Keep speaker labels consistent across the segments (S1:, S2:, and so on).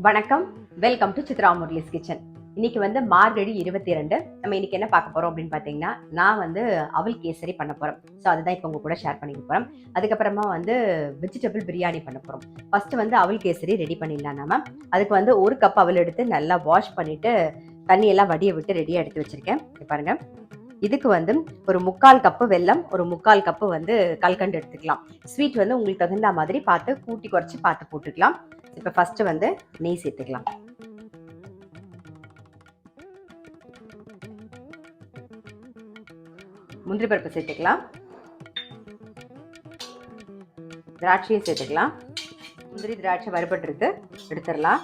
S1: வணக்கம், welcome to Chitra Murali's kitchen. இன்னைக்கு வந்து மார்கழி 22. நம்ம இன்னைக்கு என்ன பார்க்க போறோம் அப்படின்னு பார்த்தீங்கன்னா, நான் வந்து அவல் கேசரி பண்ண போறோம். ஸோ அதுதான் இப்போ உங்க கூட ஷேர் பண்ணிக்க போறோம். அதுக்கப்புறமா வந்து வெஜிடபிள் பிரியாணி பண்ண போறோம். ஃபர்ஸ்ட் வந்து அவல் கேசரி ரெடி பண்ணிடலாம் நாம. அதுக்கு வந்து 1 கப் அவல் எடுத்து நல்லா வாஷ் பண்ணிட்டு தண்ணி எல்லாம் வடிய விட்டு ரெடியா எடுத்து வச்சிருக்கேன். பாருங்க, இதுக்கு வந்து ஒரு 3/4 கப்பு வெல்லம், ஒரு 3/4 கப்பு வந்து கல்கண்டு எடுத்துக்கலாம். ஸ்வீட் வந்து உங்களுக்கு தகுந்த மாதிரி பார்த்து கூட்டி குறைச்சி பார்த்து போட்டுக்கலாம். இப்போ ஃபர்ஸ்ட் வந்து நெய் சேர்த்துக்கலாம். முந்திரி பருப்பு சேர்த்துக்கலாம். திராட்சையும் சேர்த்துக்கலாம். முந்திரி திராட்சை வறுபட்டுருக்கு, எடுத்துடலாம்.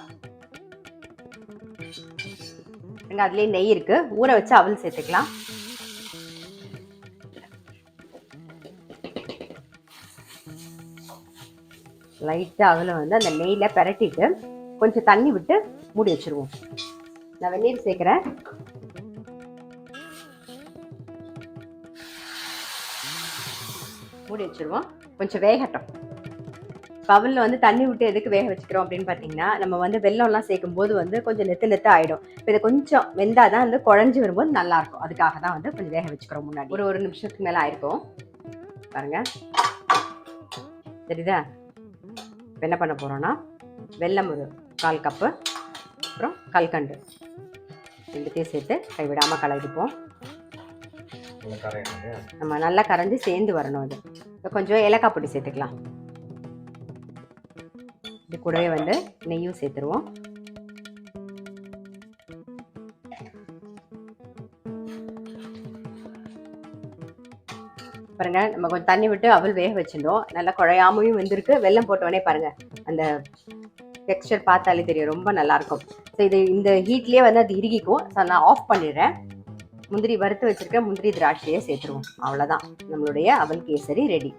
S1: அதுலேயே நெய் இருக்கு, ஊற வச்சு அவல் சேர்த்துக்கலாம். லைட்டாக அவலை வந்து அந்த நெய்யில் பெரட்டிட்டு கொஞ்சம் தண்ணி விட்டு மூடி வச்சுருவோம். நான் வெந்நீர் சேர்க்குறேன். மூடி வச்சுருவோம், கொஞ்சம் வேகட்டும். அவலில் வந்து தண்ணி விட்டு எதுக்கு வேக வச்சுக்கிறோம் அப்படின்னு பார்த்தீங்கன்னா, நம்ம வந்து வெல்லம்லாம் சேர்க்கும் போது வந்து கொஞ்சம் நெத்து ஆகிடும். இப்போ இதை கொஞ்சம் வெந்தாதான் வந்து குழஞ்சி வரும்போது நல்லாயிருக்கும். அதுக்காக தான் வந்து கொஞ்சம் வேக வச்சுக்கிறோம். முன்னாடி ஒரு நிமிஷத்துக்கு மேலே ஆயிருக்கும் பாருங்க. சரிதா? இப்போ என்ன பண்ண போகிறோன்னா, வெல்லம் ஒரு 1/4 கப்பு, அப்புறம் கல்கண்டு ரெண்டுத்தையும் சேர்த்து கைவிடாமல் கலந்துப்போம். நம்ம நல்லா கரைஞ்சி சேர்ந்து வரணும். அது இப்போ கொஞ்சம் ஏலக்காய் பொடி சேர்த்துக்கலாம். இது கூடவே வந்து நெய்யும் சேர்த்துருவோம். பாருங்க, நம்ம கொஞ்சம் தண்ணி விட்டு அவல் வேக வச்சிருந்தோம். நல்லா குழையாமையும் வெந்திருக்கு. வெல்லம் போட்டோடனே பாருங்க, அந்த டெக்ஸ்டர் பார்த்தாலே தெரியும், ரொம்ப நல்லா இருக்கும். ஸோ இது இந்த ஹீட்லேயே வந்து அது இறுகிக்கும். ஸோ நான் ஆஃப் பண்ணிடுறேன். முந்திரி வறுத்து வச்சிருக்க முந்திரி திராட்சையை சேர்த்துருவோம். அவ்வளோதான், நம்மளுடைய அவல் கேசரி ரெடி.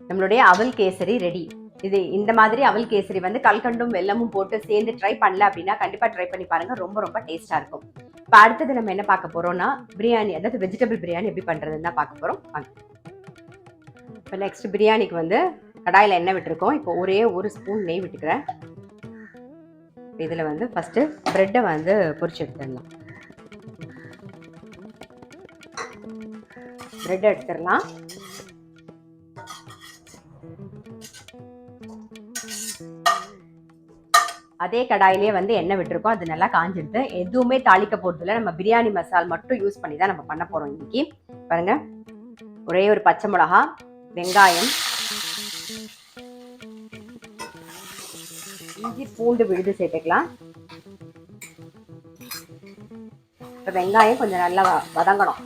S1: நம்மளுடைய அவல் கேசரி ரெடி. இது இந்த மாதிரி அவல் கேசரி வந்து கல்கண்டும் வெல்லமும் போட்டு சேர்ந்து ட்ரை பண்ணல அப்படின்னா கண்டிப்பாக ட்ரை பண்ணி பாருங்க, ரொம்ப ரொம்ப டேஸ்டாக இருக்கும். இப்போ அடுத்தது நம்ம என்ன பார்க்க போறோம்னா, பிரியாணி, அதாவது வெஜிடபிள் பிரியாணி எப்படி பண்றதுன்னு தான் பார்க்க போறோம். இப்போ நெக்ஸ்ட் பிரியாணிக்கு வந்து கடாயில் எண்ணெய் விட்டுருக்கோம். இப்போ ஒரே 1 ஸ்பூன் நெய் விட்டுக்கிறேன். இதில் வந்து ஃபர்ஸ்ட் பிரெட்டை வந்து பொரிச்சு எடுத்துடலாம். பிரெட் எடுத்துடலாம். அதே கடாயிலே வந்து எண்ணெய் விட்டுருக்கோம். அது நல்லா காஞ்சிடுது. எதுவுமே தாளிக்க போறதில்ல, நம்ம பிரியாணி மசால் மட்டும் யூஸ் பண்ணி தான் நம்ம பண்ண போறோம் இன்னைக்கு. பாருங்க, ஒரே ஒரு பச்சை மிளகா, வெங்காயம், இஞ்சி பூண்டு விழுது சேர்த்துக்கலாம். இப்போ வெங்காயம் கொஞ்சம் நல்லா வதங்கணும்.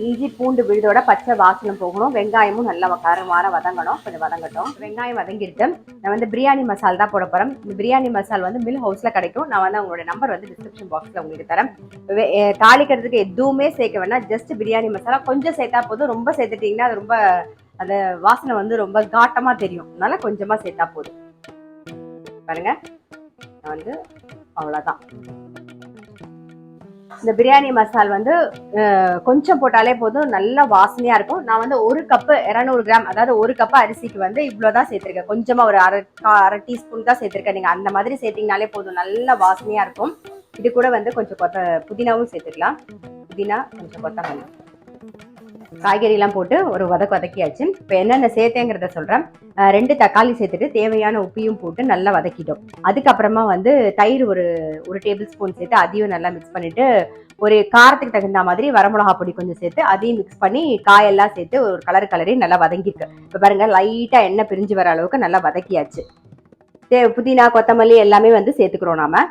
S1: இஞ்சி பூண்டு விழுதோட பச்சை வாசனம் போகணும். வெங்காயமும் நல்லா காரமான வதங்கணும். கொஞ்சம் வதங்கட்டும். வெங்காயம் வதங்கிட்டு நான் வந்து பிரியாணி மசால் தான் போட போகிறேன். இந்த பிரியாணி மசால் வந்து மில் ஹவுஸில் கிடைக்கும். நான் வந்து அவங்களோட நம்பர் வந்து டிஸ்கிரிப்ஷன் பாக்ஸில் உங்களுக்கு தரேன். தாளிக்கிறதுக்கு எதுவுமே சேர்க்க வேணாம், ஜஸ்ட் பிரியாணி மசாலா கொஞ்சம் சேர்த்தா போதும். ரொம்ப சேர்த்துட்டிங்கன்னா அது ரொம்ப அந்த வாசனை வந்து ரொம்ப காட்டமாக தெரியும். அதனால கொஞ்சமாக சேர்த்தா போதும். பாருங்க, நான் வந்து அவ்வளோதான். இந்த பிரியாணி மசால் வந்து கொஞ்சம் போட்டாலே போதும், நல்ல வாசனையா இருக்கும். நான் வந்து 1 கப்பு 200 கிராம், அதாவது 1 கப்பு அரிசிக்கு வந்து இவ்வளோதான் சேர்த்திருக்கேன். கொஞ்சமா ஒரு அரை டீஸ்பூன் தான் சேர்த்திருக்கேன். நீங்க அந்த மாதிரி சேர்த்தீங்கனாலே போதும், நல்ல வாசனையா இருக்கும். இது கூட வந்து கொஞ்சம் புதினாவும் சேர்த்துக்கலாம். புதினா, கொஞ்சம் கொத்தமல்லி, காய்கறிலாம் போட்டு ஒரு வதக்கியாச்சு. இப்போ என்னென்ன சேர்த்தேங்கிறத சொல்கிறேன். 2 தக்காளி சேர்த்துட்டு தேவையான உப்பையும் போட்டு நல்லா வதக்கிட்டோம். அதுக்கப்புறமா வந்து தயிர் ஒரு டேபிள் ஸ்பூன் சேர்த்து அதையும் நல்லா மிக்ஸ் பண்ணிட்டு, ஒரு காரத்துக்கு தகுந்த மாதிரி வரமிளகா பொடி கொஞ்சம் சேர்த்து அதையும் மிக்ஸ் பண்ணி காயெல்லாம் சேர்த்து ஒரு கலரி நல்லா வதங்கிருக்கு. இப்போ பாருங்க, லைட்டாக எண்ணெய் பிரிஞ்சு வர அளவுக்கு நல்லா வதக்கியாச்சு. புதினா கொத்தமல்லி எல்லாமே வந்து சேர்த்துக்கிறோம் நாம.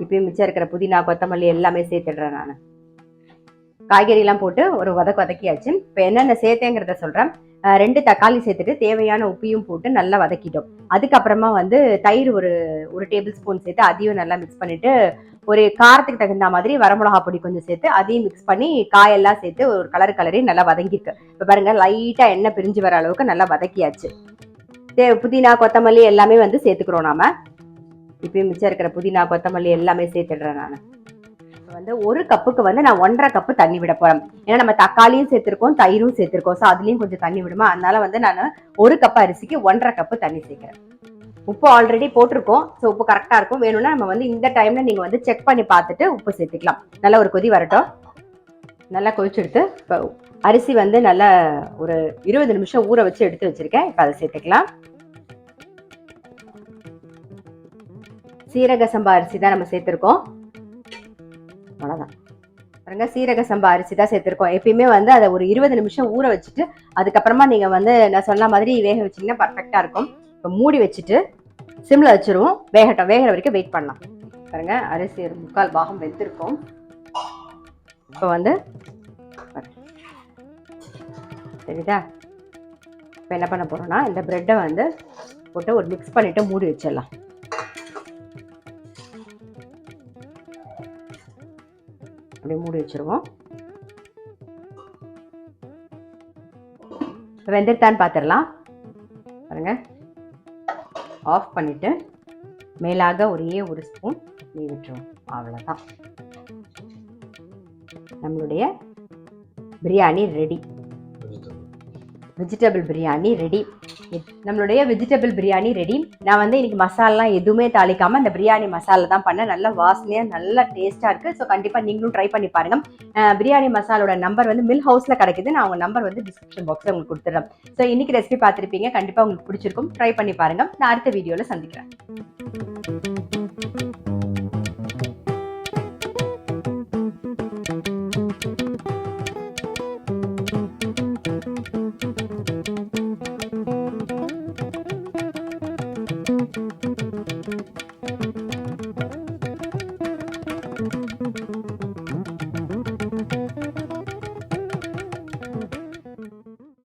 S1: இப்பயும் மிச்சம் இருக்கிற புதினா கொத்தமல்லி எல்லாமே சேர்த்துடுறேன் நான். காய்கறிலாம் போட்டு ஒரு வதக்கியாச்சு. இப்போ என்னென்ன சேர்த்தேங்கிறத சொல்கிறேன். 2 தக்காளி சேர்த்துட்டு தேவையான உப்பையும் போட்டு நல்லா வதக்கிட்டோம். அதுக்கப்புறமா வந்து தயிர் ஒரு டேபிள் ஸ்பூன் சேர்த்து அதையும் நல்லா மிக்ஸ் பண்ணிட்டு, ஒரு காரத்துக்கு தகுந்த மாதிரி வரமிளகா பொடி கொஞ்சம் சேர்த்து அதையும் மிக்ஸ் பண்ணி காயெல்லாம் சேர்த்து ஒரு கலரி நல்லா வதங்கிருக்கு. இப்போ பாருங்க, லைட்டாக எண்ணெய் பிரிஞ்சு வர அளவுக்கு நல்லா வதக்கியாச்சு. புதினா கொத்தமல்லி எல்லாமே வந்து சேர்த்துக்கிறோம் நாம. இப்பயும் மிச்சம் இருக்கிற புதினா கொத்தமல்லி எல்லாமே சேர்த்துடுறேன் நான். வந்து 1 கப்புக்கு வந்து நான் 1.5 கப்பு தண்ணி விட போறேன். ஏன்னா நம்ம தக்காளியும் சேர்த்திருக்கோம், தயிரும் சேர்த்திருக்கோம். ஸோ அதுலயும் கொஞ்சம் தண்ணி விடுமா, அதனால வந்து நான் 1 கப் அரிசிக்கு 1.5 கப்பு தண்ணி சேர்க்கிறேன். உப்பு ஆல்ரெடி போட்டிருக்கோம். ஸோ உப்பு கரெக்டாக இருக்கும். வேணும்னா நம்ம வந்து இந்த டைமில் நீங்கள் வந்து செக் பண்ணி பார்த்துட்டு உப்பு சேர்த்துக்கலாம். நல்லா ஒரு கொதி வரட்டும். நல்லா கொதிச்செடுத்து இப்போ அரிசி வந்து நல்லா ஒரு 20 நிமிஷம் ஊற வச்சு எடுத்து வச்சுருக்கேன். இப்போ அதை சேர்த்துக்கலாம். சீரக சம்பா அரிசி தான் நம்ம சேர்த்துருக்கோம். அவ்வளோதான் பாருங்க, சீரக சம்பா அரிசி தான் சேர்த்துருக்கோம். எப்பயுமே வந்து அதை ஒரு 20 நிமிஷம் ஊற வச்சுட்டு அதுக்கப்புறமா நீங்கள் வந்து நான் சொன்ன மாதிரி வேக வச்சிங்கன்னா பர்ஃபெக்டாக இருக்கும். இப்போ மூடி வச்சுட்டு சிம்ல வச்சிருவோம். வேகட்டும். வேகிற வரைக்கும் வெயிட் பண்ணலாம். பாருங்க, அரிசி 3/4 பாகம் வெந்திருக்கும். இப்போ வந்து சரிதா? இப்போ என்ன பண்ண போறோம்னா இந்த பிரெட்டை வந்து போட்டு ஒரு மிக்ஸ் பண்ணிட்டு மூடி வச்சிடலாம். அப்படியே மூடி வச்சிருவோம். வெந்திருத்தான்னு பார்த்துடலாம். பாருங்க, ஆஃப் பண்ணிட்டு மேலாக ஒரே ஒரு ஸ்பூன் நெய் விட்டுருவோம். அவ்வளோதான், நம்மளுடைய biryani ready. Vegetable biryani ready. நம்மளுடைய வெஜிடபிள் பிரியாணி ரெடி. நான் வந்து இன்னைக்கு மசாலாலாம் எதுவுமே தாளிக்காமல் இந்த பிரியாணி மசாலா தான் பண்ணேன். நல்லா வாசனையாக நல்லா டேஸ்ட்டாக இருக்குது. ஸோ கண்டிப்பாக நீங்களும் ட்ரை பண்ணி பாருங்கள். பிரியாணி மசாலோட நம்பர் வந்து மில் ஹவுஸில் கிடைக்குது. நான் உங்கள் நம்பர் வந்து டிஸ்கிரிப்ஷன் பாக்ஸில் உங்களுக்கு கொடுத்துட்றேன். ஸோ இன்னைக்கு ரெசிபி பார்த்துருப்பீங்க. கண்டிப்பாக உங்களுக்கு பிடிச்சிருக்கும். ட்ரை பண்ணி பாருங்கள். நான் அடுத்த வீடியோவில் சந்திக்கிறேன்.